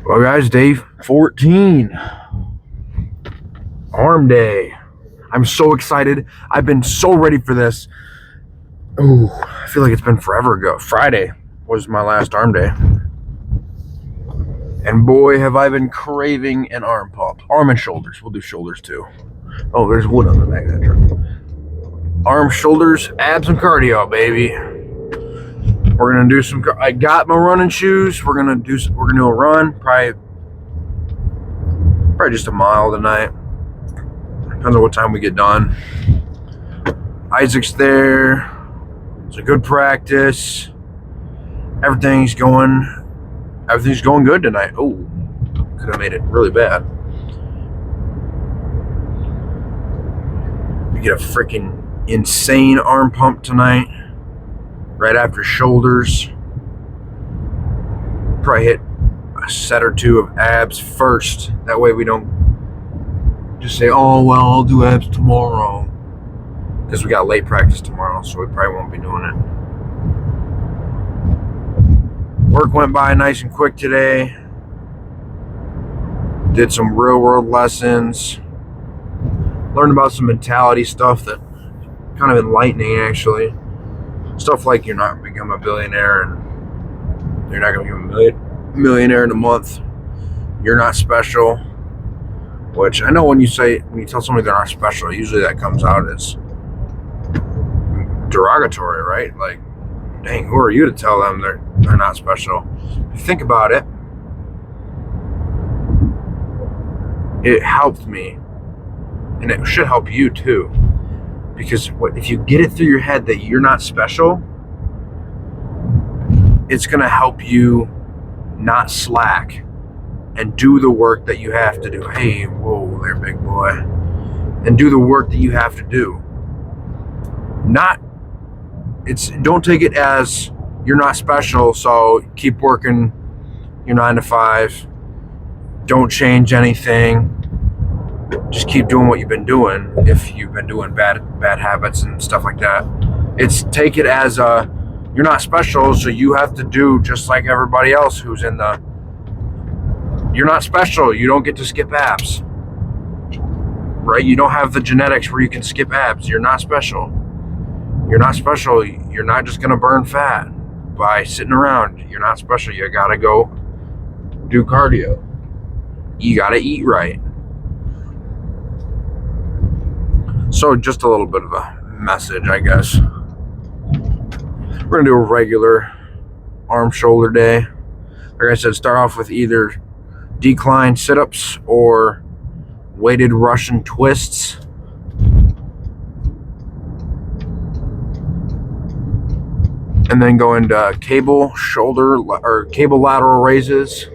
Well, guys, day 14, arm day. I'm so excited. I've been so ready for this. Ooh, I feel like it's been forever ago. Friday was my last arm day. And boy, have I been craving an arm pump. Arm and shoulders. We'll do shoulders too. Oh, there's wood on the back of that truck. Arm, shoulders, abs, and cardio, baby. We're gonna do some. I got my running shoes. We're gonna do a run. Probably just a mile tonight. Depends on what time we get done. Isaac's there. It's a good practice. Everything's going good tonight. Oh, could have made it really bad. We get a freaking insane arm pump tonight. Right after shoulders. Probably hit a set or two of abs first. That way we don't just say, oh, well, I'll do abs tomorrow. Because we got late practice tomorrow, so we probably won't be doing it. Work went by nice and quick today. Did some real world lessons. Learned about some mentality stuff that kind of enlightening, actually. Stuff like you're not going to become a billionaire and you're not going to become a millionaire in a month. You're not special. Which I know when you tell somebody they're not special, usually that comes out as derogatory, right? Like, dang, who are you to tell them they're not special? If you think about it, it helped me, and it should help you too. Because if you get it through your head that you're not special, it's gonna help you not slack and do the work that you have to do. Hey, whoa there, big boy. And do the work that you have to do. Don't take it as you're not special, so keep working your 9 to 5. Don't change anything. Just keep doing what you've been doing if you've been doing bad habits and stuff like that. Take it as you're not special, so you have to do just like everybody else who's in the. You're not special. You don't get to skip abs. Right? You don't have the genetics where you can skip abs. You're not special. You're not special. You're not just going to burn fat by sitting around. You're not special. You got to go do cardio. You got to eat right. So just a little bit of a message, I guess. We're going to do a regular arm shoulder day. Like I said, start off with either decline sit-ups or weighted Russian twists. And then go into cable lateral raises.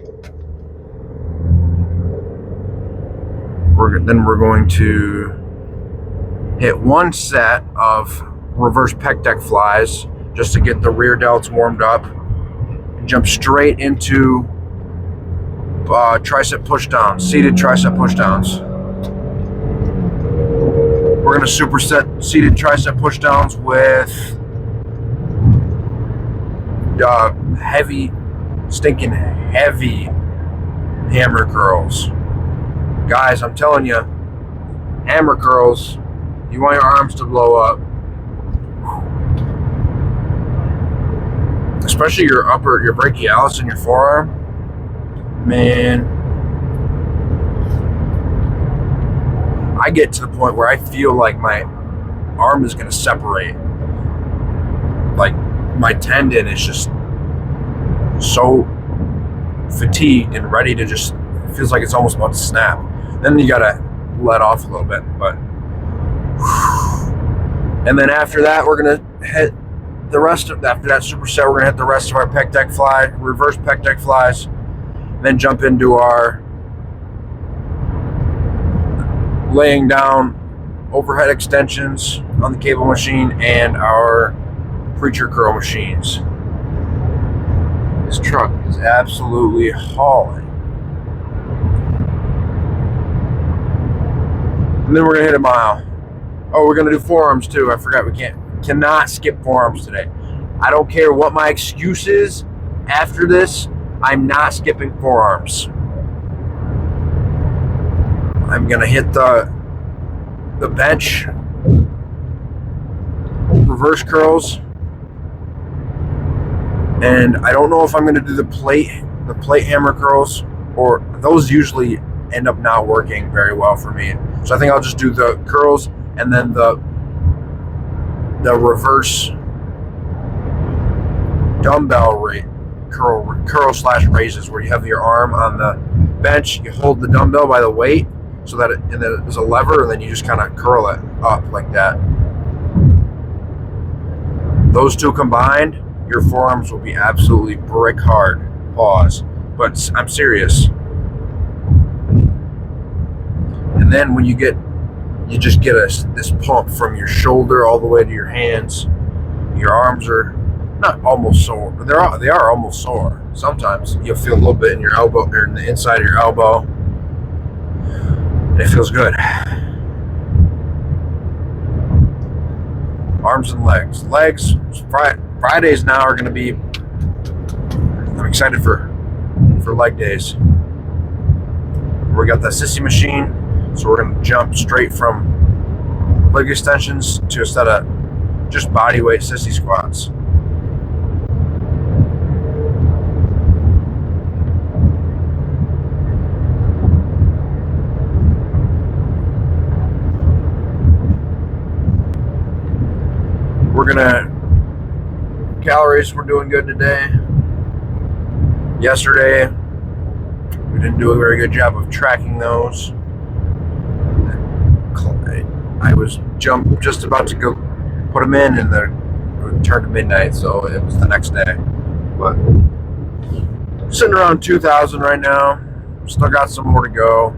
Then we're going to hit one set of reverse pec deck flies just to get the rear delts warmed up. Jump straight into tricep pushdowns, seated tricep pushdowns. We're going to superset seated tricep pushdowns with stinking heavy hammer curls. Guys, I'm telling you, hammer curls, you want your arms to blow up. Especially your brachialis and your forearm. Man, I get to the point where I feel like my arm is going to separate. Like my tendon is just so fatigued and ready to just, it feels like it's almost about to snap. Then you got to let off a little bit, but and then after that we're going to hit after that superset, we're going to hit the rest of our pec deck fly, reverse pec deck flies, then jump into our laying down overhead extensions on the cable machine and our preacher curl machines. This truck is absolutely hauling. And then we're going to hit a mile. Oh, we're going to do forearms too. I forgot we cannot skip forearms today. I don't care what my excuse is after this. I'm not skipping forearms. I'm gonna hit the bench reverse curls, and I don't know if I'm gonna do the plate hammer curls, or those usually end up not working very well for me. So I think I'll just do the curls and then the reverse dumbbell curl slash raises, where you have your arm on the bench, you hold the dumbbell by the weight so that and then there's a lever, and then you just kind of curl it up like that. Those two combined, your forearms will be absolutely brick hard. Pause. But I'm serious. And then when you just get this pump from your shoulder all the way to your hands. Your arms are not almost sore, but they are almost sore. Sometimes you'll feel a little bit in your elbow, or in the inside of your elbow, and it feels good. Arms and legs. Fridays now are going to be. I'm excited for leg days. We got the sissy machine, so we're going to jump straight from leg extensions to a set of just body weight sissy squats. We're gonna calories. We're doing good today. Yesterday, we didn't do a very good job of tracking those. I was just about to go put them in, and it turned to midnight, so it was the next day. But sitting around 2,000 right now. Still got some more to go.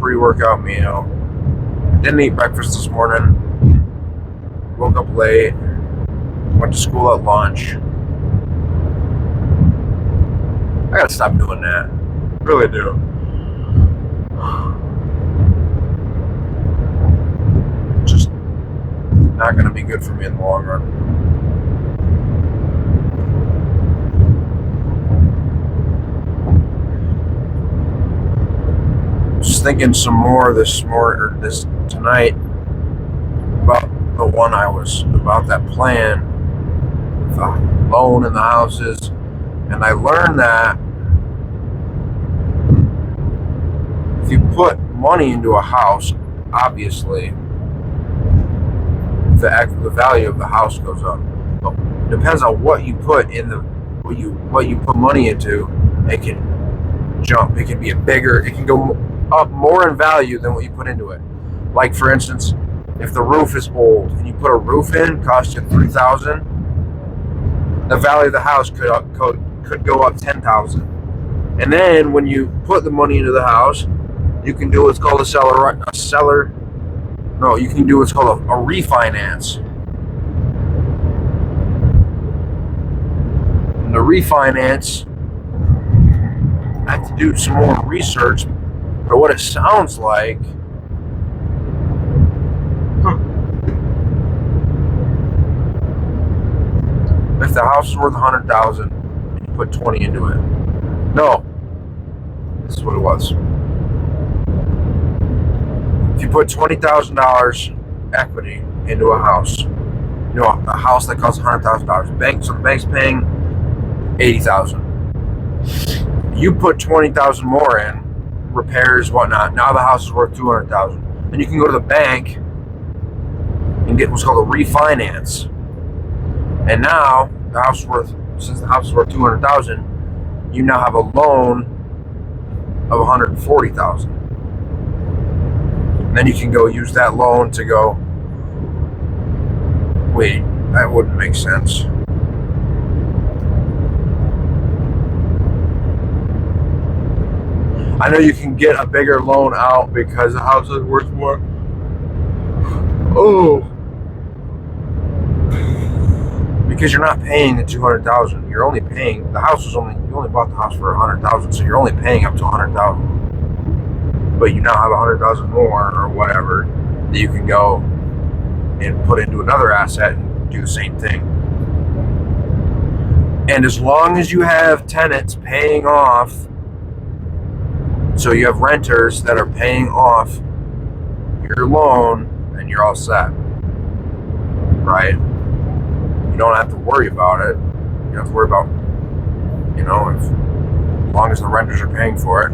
Pre-workout meal. Didn't eat breakfast this morning. Woke up late. Went to school at lunch. I gotta stop doing that. Really do. Just not gonna be good for me in the long run. Just thinking some more this tonight about the one about that plan, the loan and the houses, and I learned that if you put money into a house, obviously the value of the house goes up. But it depends on what you put in what you put money into. It can jump. It can be it can go up more in value than what you put into it. Like, for instance, if the roof is old and you put a roof in, cost you $3,000, the value of the house could go up $10,000. And then when you put the money into the house, you can do what's called a refinance. And the refinance, I have to do some more research, but what it sounds like, if the house is worth $100,000 and you put 20 into it. No. This is what it was. If you put $20,000 equity into a house, a house that costs $100,000, so the bank's paying $80,000. You put $20,000 more in, repairs, whatnot. Now the house is worth $200,000. And you can go to the bank and get what's called a refinance. And now since the house is worth $200,000, you now have a loan of $140,000. And then you can go use that loan to go. Wait, that wouldn't make sense. I know you can get a bigger loan out because the house is worth more. Oh. Because you're not paying the $200,000. You're only paying you only bought the house for $100,000, so you're only paying up to $100,000. But you now have $100,000 more or whatever that you can go and put into another asset and do the same thing. And as long as you have tenants paying off So you have renters that are paying off your loan and you're all set, right? You don't have to worry about it. You don't have to worry about, as long as the renters are paying for it.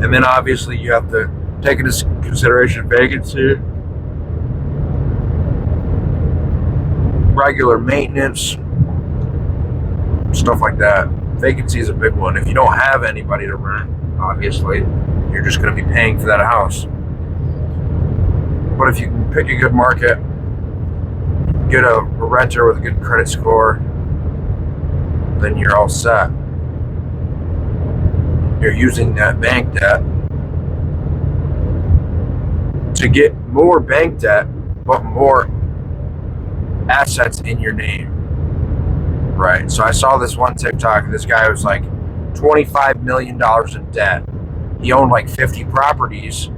And then obviously you have to take into consideration vacancy, regular maintenance, stuff like that. Vacancy is a big one. If you don't have anybody to rent, obviously, you're just going to be paying for that house. But if you can pick a good market, get a renter with a good credit score, then you're all set. You're using that bank debt to get more bank debt, but more assets in your name. Right. So I saw this one TikTok. This guy was like $25 million in debt. He owned like 50 properties,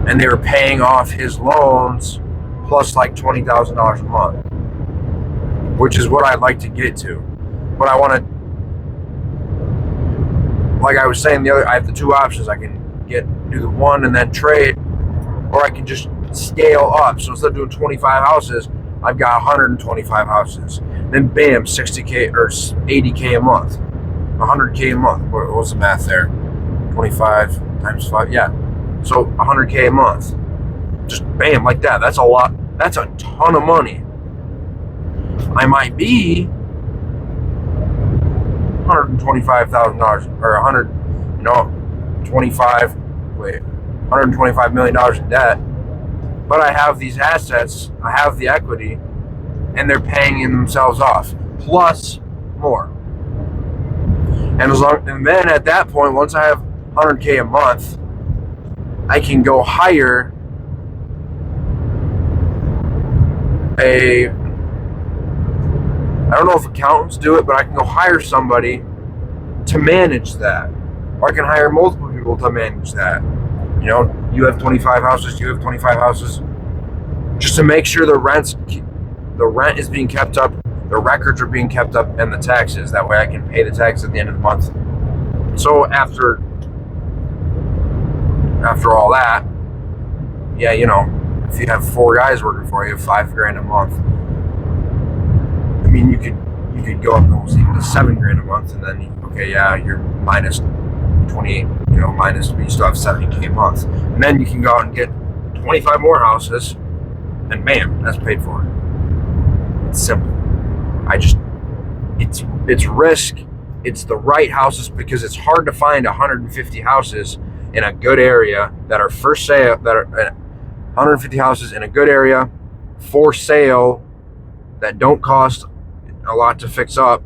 and they were paying off his loans plus like $20,000 a month, which is what I'd like to get to. But I want to, like I was saying I have the two options. I can do the one and then trade, or I can just scale up. So instead of doing 25 houses, I've got 125 houses. Then bam, 60K or 80K a month, 100K a month. What was the math there? 25 times 5, yeah. So 100K a month. Just bam, like that. That's a lot. That's a ton of money. I might be $125,000 or $125 million in debt. But I have these assets, I have the equity, and they're paying themselves off, plus more. And then at that point, once I have 100K a month, I can go hire I don't know if accountants do it, but I can go hire somebody to manage that. Or I can hire multiple people to manage that. You have 25 houses, you have 25 houses, just to make sure the rent is being kept up, the records are being kept up, and the taxes. That way I can pay the tax at the end of the month. So after all that, yeah, if you have 4 guys working for you, $5,000 a month. I mean, you could go up almost even to $7,000 a month, and then you're minus 28, minus, but you still have 70K a month. And then you can go out and get 25 more houses, and bam, that's paid for. It's simple. It's risk. It's the right houses, because it's hard to find 150 houses in a good area that are for sale, 150 houses in a good area for sale that don't cost a lot to fix up.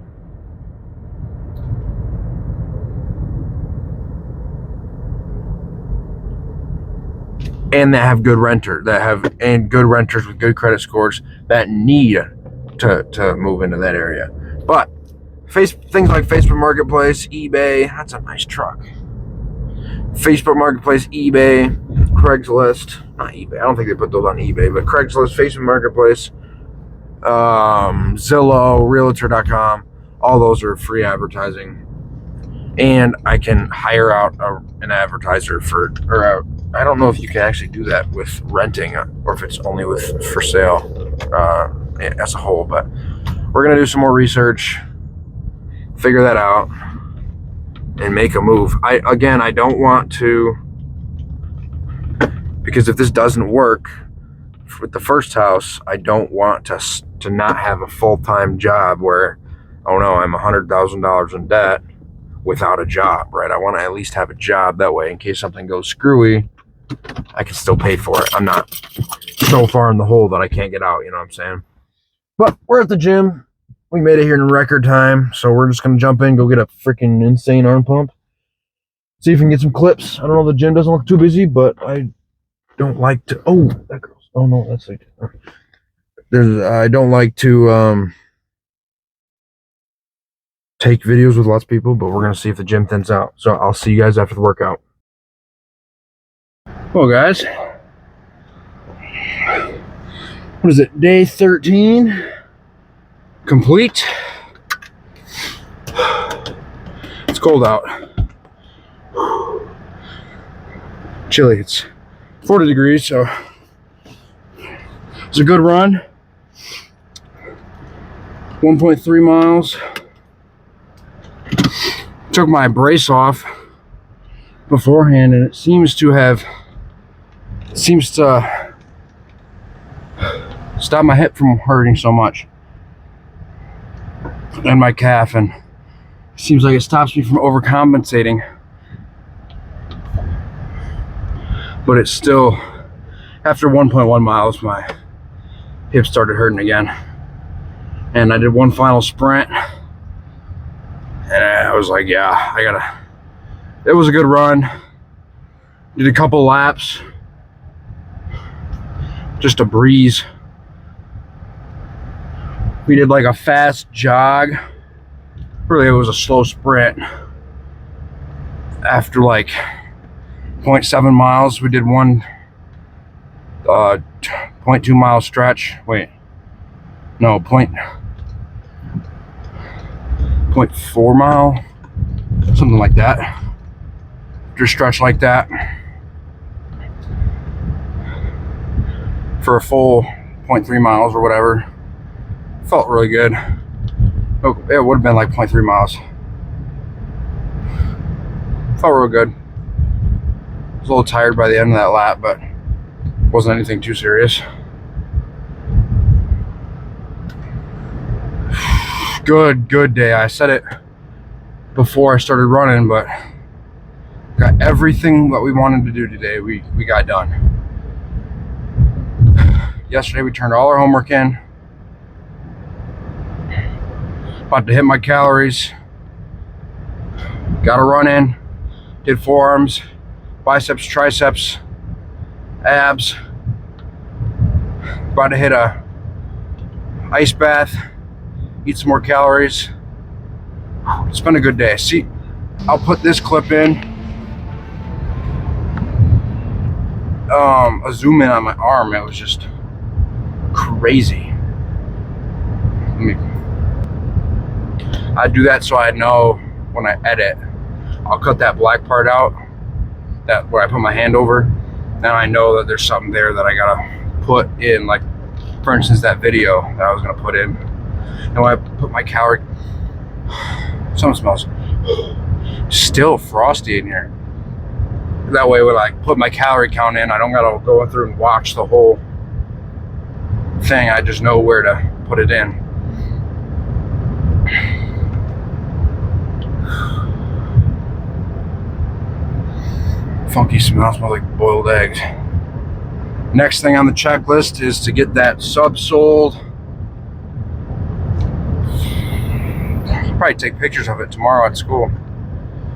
And that have good renters with good credit scores that need to move into that area. But things like Facebook Marketplace, eBay, that's a nice truck. Facebook Marketplace, eBay, Craigslist, not eBay, I don't think they put those on eBay, but Craigslist, Facebook Marketplace, Zillow, Realtor.com, all those are free advertising. And I can hire out an advertiser I don't know if you can actually do that with renting, or if it's only for sale as a whole, but we're going to do some more research, figure that out, and make a move. I don't want to, because if this doesn't work with the first house, I don't want to not have a full-time job where, oh no, I'm $100,000 in debt without a job, right? I want to at least have a job, that way in case something goes screwy, I can still pay for it. I'm not so far in the hole that I can't get out, you know what I'm saying? But we're at the gym. We made it here in record time, so we're just going to jump in, go get a freaking insane arm pump, see if we can get some clips. I don't know, the gym doesn't look too busy, but I don't like to, that girl's, oh no, that's like, I don't like to take videos with lots of people, but we're going to see if the gym thins out. So I'll see you guys after the workout. Well, guys, what is it, day 13 complete? It's cold out. Chilly. It's 40 degrees, so it's a good run. 1.3 miles. Took my brace off beforehand, and it seems to stop my hip from hurting so much, and my calf, and it seems like it stops me from overcompensating. But it's still, after 1.1 miles, my hip started hurting again. And I did one final sprint, and I was like, yeah, it was a good run. Did a couple laps, just a breeze. We did like a fast jog. Really, it was a slow sprint. After like 0.7 miles, we did one 0.2 mile stretch. Wait, no, 0.4 mile, something like that. Just stretch like that for a full 0.3 miles or whatever. Felt really good. Oh, it would have been like 0.3 miles. Felt real good. I was a little tired by the end of that lap, but wasn't anything too serious. Good day. I said it before I started running, but got everything that we wanted to do today. We got done. Yesterday we turned all our homework in. About to hit my calories. Got a run in. Did forearms, biceps, triceps, abs. About to hit a ice bath. Eat some more calories. It's been a good day. See, I'll put this clip in. A zoom in on my arm. It was just crazy. I do that so I know when I edit. I'll cut that black part out, that where I put my hand over. Then I know that there's something there that I gotta put in. Like, for instance, that video that I was gonna put in. And when I put my calorie, something smells still frosty in here. That way, when I put my calorie count in, I don't gotta go through and watch the whole thing. I just know where to put it in. Funky smell, smells like boiled eggs. Next thing on the checklist is to get that sub sold. Probably take pictures of it tomorrow at school,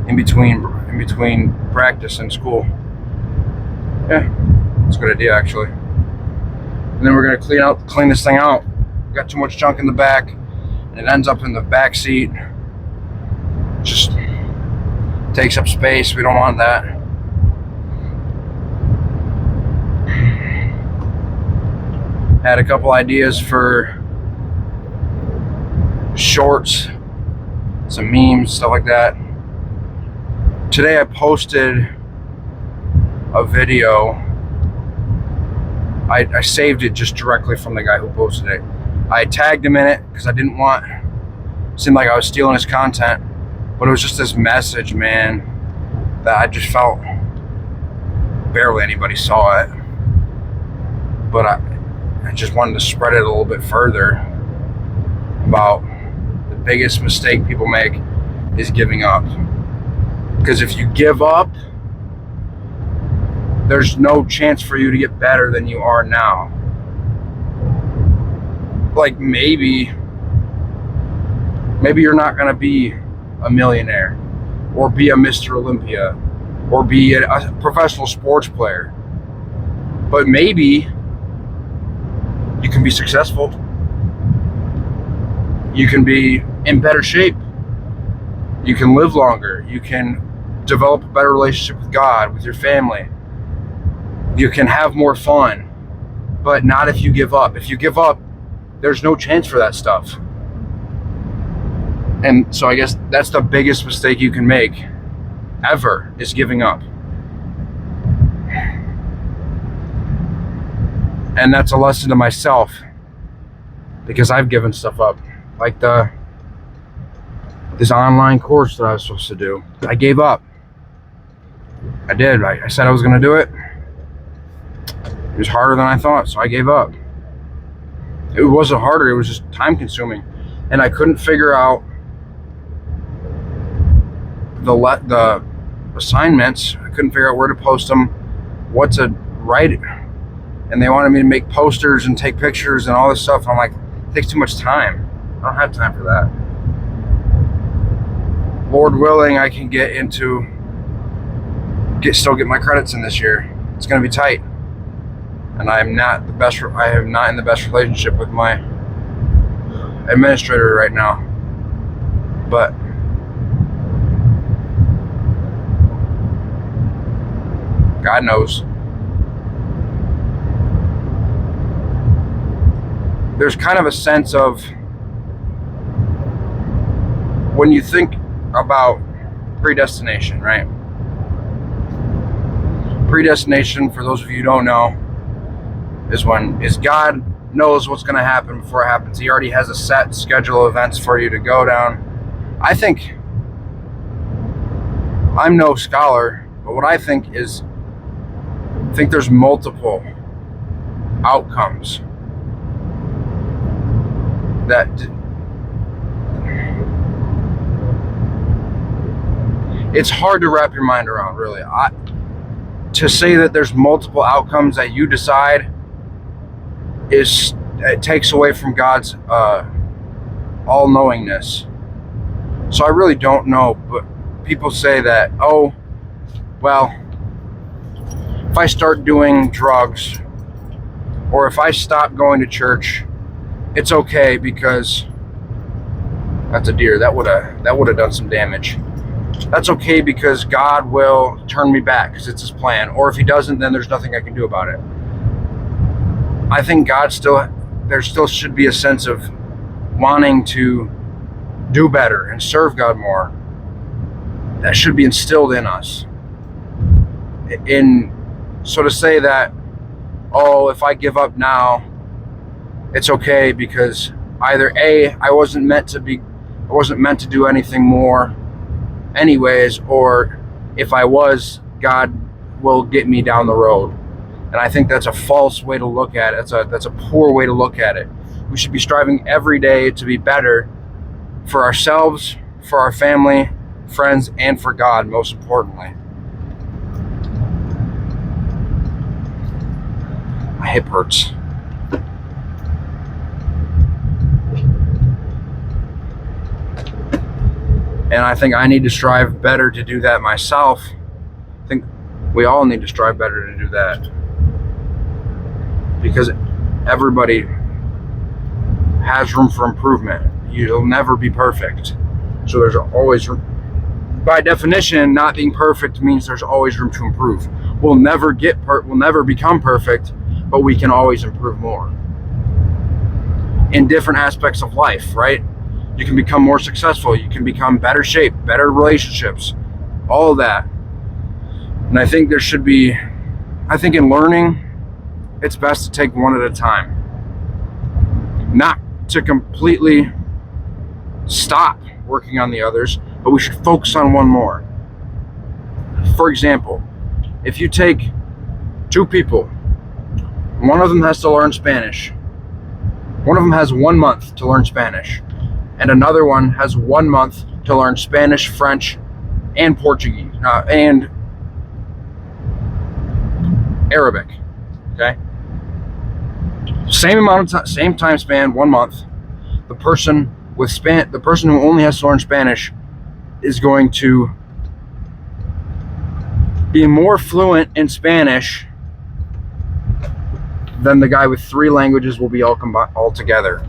in between practice and school. Yeah, it's a good idea actually. And then we're gonna clean this thing out. We got too much junk in the back, and it ends up in the back seat. Just takes up space. We don't want that. Had a couple ideas for shorts, some memes, stuff like that. Today I posted a video. I saved it just directly from the guy who posted it. I tagged him in it because I didn't want it seemed like I was stealing his content, but it was just this message, man, that I just felt barely anybody saw it. But I just wanted to spread it a little bit further about the biggest mistake people make is giving up. Because if you give up, there's no chance for you to get better than you are now. Like maybe you're not gonna be a millionaire or be a Mr. Olympia or be a professional sports player, but maybe you can be successful. You can be in better shape. You can live longer. You can develop a better relationship with God, with your family. You can have more fun, but not if you give up. If you give up, there's no chance for that stuff. And so I guess that's the biggest mistake you can make, ever is giving up. And that's a lesson to myself, because I've given stuff up. Like this online course that I was supposed to do. I gave up. I did. I said I was going to do it. It was harder than I thought, so I gave up. It wasn't harder, it was just time consuming. And I couldn't figure out the assignments. I couldn't figure out where to post them, what to write. And they wanted me to make posters and take pictures and all this stuff. And I'm like, it takes too much time. I don't have time for that. Lord willing, I can still get my credits in this year. It's going to be tight. And I am not in the best relationship with my administrator right now. But God knows. There's kind of a sense of, when you think about predestination, right? Predestination, for those of you who don't know, is God knows what's going to happen before it happens. He already has a set schedule of events for you to go down. I think, I'm no scholar, but what I think is, there's multiple outcomes that it's hard to wrap your mind around, really. To say that there's multiple outcomes that you decide, it takes away from God's all-knowingness. So I really don't know, but people say that, oh, well, if I start doing drugs, or if I stop going to church, it's okay, because that's a deer. That would have done some damage. That's okay because God will turn me back, because it's his plan. Or if he doesn't, then there's nothing I can do about it. I think there still should be a sense of wanting to do better and serve God more. That should be instilled in us. So to say that, oh, if I give up now, it's okay because either A, I wasn't meant to do anything more anyways, or if I was, God will get me down the road. And I think that's a false way to look at it. That's a poor way to look at it. We should be striving every day to be better for ourselves, for our family, friends, and for God, most importantly. My hip hurts. And I think I need to strive better to do that myself. I think we all need to strive better to do that. Because everybody has room for improvement. You'll never be perfect. So there's always room. By definition, not being perfect means there's always room to improve. We'll never become perfect, but we can always improve more. In different aspects of life, right? You can become more successful. You can become better shape, better relationships, all of that. And I think in learning, it's best to take one at a time. Not to completely stop working on the others, but we should focus on one more. For example, if you take two people, one of them has to learn Spanish. One of them has 1 month to learn Spanish, and another one has 1 month to learn Spanish, French, and Portuguese, and Arabic. Okay? Same amount of time, same time span, 1 month. The person who only has to learn Spanish is going to be more fluent in Spanish than the guy with 3 languages will be all together.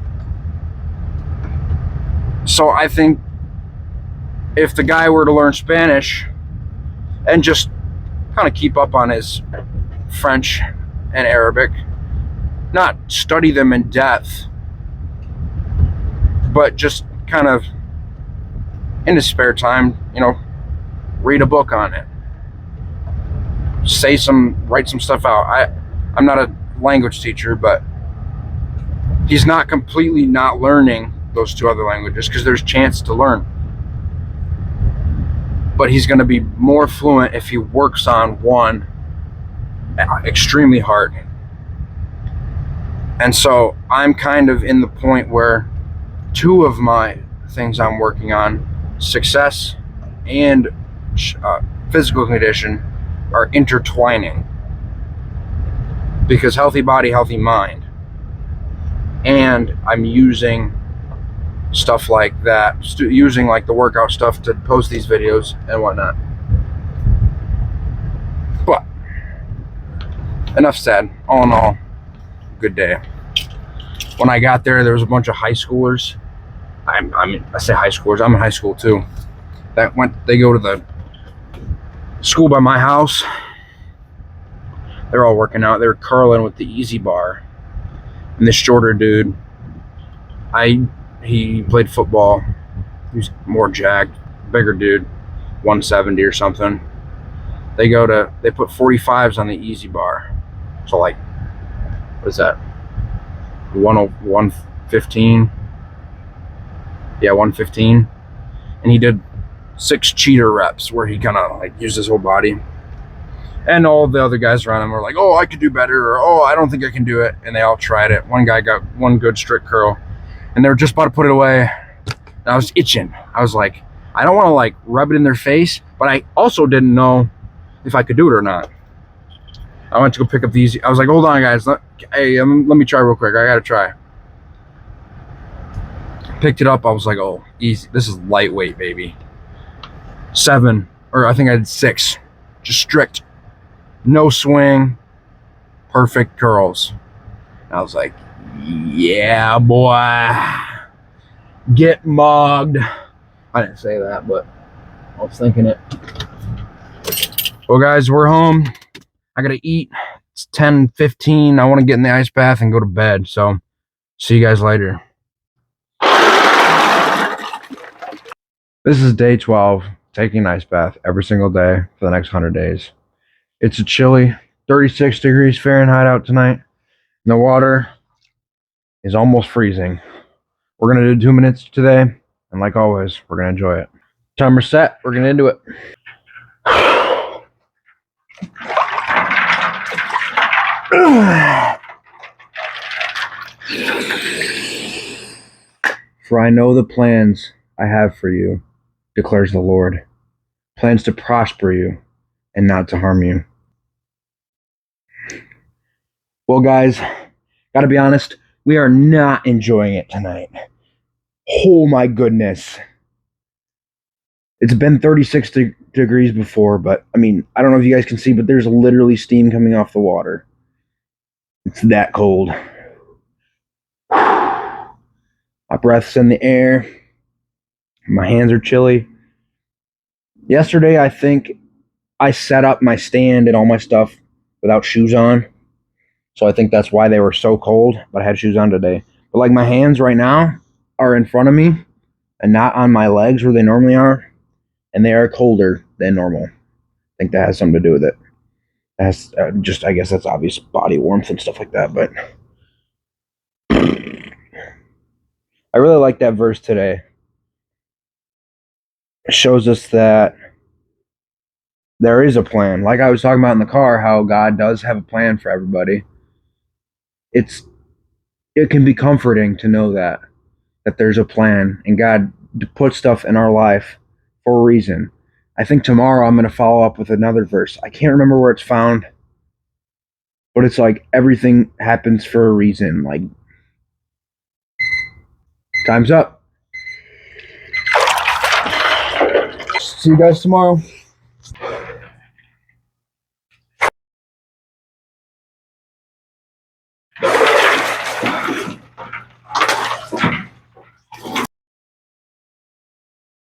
So I think if the guy were to learn Spanish and just kind of keep up on his French and Arabic, not study them in depth, but just kind of in his spare time, Read a book on it. Write some stuff out. I'm not a language teacher, but he's not completely not learning those 2 other languages because there's chance to learn. But he's going to be more fluent if he works on one extremely hard. And so I'm kind of in the point where 2 of my things I'm working on, success and physical condition, are intertwining. Because healthy body, healthy mind. And I'm using stuff like that, using like the workout stuff to post these videos and whatnot. But enough said. All in all, good day. When I got there was a bunch of high schoolers. I say high schoolers, I'm in high school too. They go to the school by my house. They're all working out. They're curling with the Easy Bar. And this shorter dude, he played football. He's more jacked, bigger dude, 170 or something. They put 45s on the Easy Bar. So like, what is that? 115? Yeah, 115. And he did 6 cheater reps where he kind of like used his whole body. And all the other guys around him were like, oh, I could do better, or oh, I don't think I can do it. And they all tried it. One guy got one good strict curl, and they were just about to put it away. And I was itching. I was like, I don't want to like rub it in their face, but I also didn't know if I could do it or not. I went to go pick up these. I was like, hold on, guys. Let me try real quick. I got to try. Picked it up. I was like, oh, easy. This is lightweight, baby. 7, or I think I did 6. Just strict. No swing. Perfect curls. I was like, yeah, boy. Get mugged. I didn't say that, but I was thinking it. Well, guys, we're home. I got to eat. It's 10:15. I want to get in the ice bath and go to bed. So, see you guys later. This is day 12, taking an ice bath every single day for the next 100 days. It's a chilly 36 degrees Fahrenheit out tonight. And the water is almost freezing. We're going to do 2 minutes today. And like always, we're going to enjoy it. Timer set. We're going to do it. For I know the plans I have for you, declares the Lord. Plans to prosper you and not to harm you. Well, guys, gotta be honest, we are not enjoying it tonight. Oh my goodness. It's been 36 degrees before, but I mean, I don't know if you guys can see, but there's literally steam coming off the water. It's that cold. My breath's in the air. My hands are chilly. Yesterday, I think I set up my stand and all my stuff without shoes on. So I think that's why they were so cold, but I had shoes on today. But like my hands right now are in front of me and not on my legs where they normally are. And they are colder than normal. I think that has something to do with it. That's just, I guess that's obvious body warmth and stuff like that. But I really like that verse today. It shows us that there is a plan. Like I was talking about in the car, how God does have a plan for everybody. It can be comforting to know that there's a plan and God puts stuff in our life for a reason. I think tomorrow I'm going to follow up with another verse. I can't remember where it's found, but it's like everything happens for a reason. Like, time's up. See you guys tomorrow.